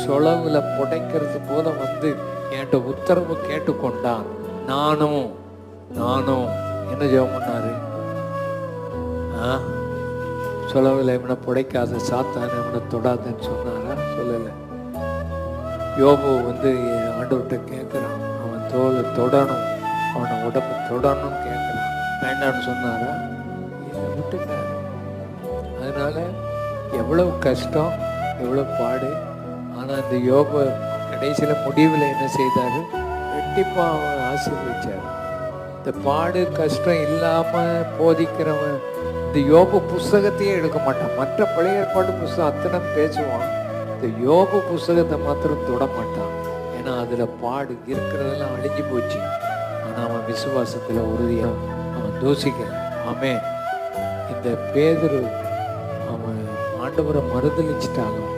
சொலவுல புடைக்கிறது போல வந்து என்கிட்ட உத்தரவு கேட்டுக்கொண்டான். நானும் என்ன ஜெபம் பண்ணாரு? சொலவுல இவனை புடைக்காத, சாத்தான இவனை தொடாதுன்னு சொன்னாரா? சொல்லலை. யோபு வந்து ஆண்டவர்கிட்ட கேட்குறான், அவன் தோலை தொடணும், அவனை உடம்பு தொடணும்னு கேட்குறான். வேண்டாம்னு சொன்னாரா? இதை விட்டுட்டாரு. அதனால எவ்வளவு கஷ்டம், எவ்வளவு பாடு. ஆனால் இந்த யோபு கடைசியில் முடிவில் என்ன செய்தார்? ரெட்டிப்பாக அவன் ஆசீர்வதிச்சார். இந்த பாடு கஷ்டம் இல்லாமல் போதிக்கிறவன் இந்த யோபு புஸ்தகத்தையே எடுக்க மாட்டான். மற்ற பழைய ஏற்பாடு புஸ்தகம் அத்தனை பேசுவான், இந்த யோபு புஸ்தகத்தை மாத்திரம் தொட மாட்டான். ஏன்னா அதில் பாடு இருக்கிறதெல்லாம் அழிஞ்சு போச்சு. ஆனால் அவன் விசுவாசத்தில் உறுதியாக அவன் தூசிக்கல. ஆமென். இந்த பேதுரு அவன் ஆண்டவரை மறுதலிச்சிட்டாலும்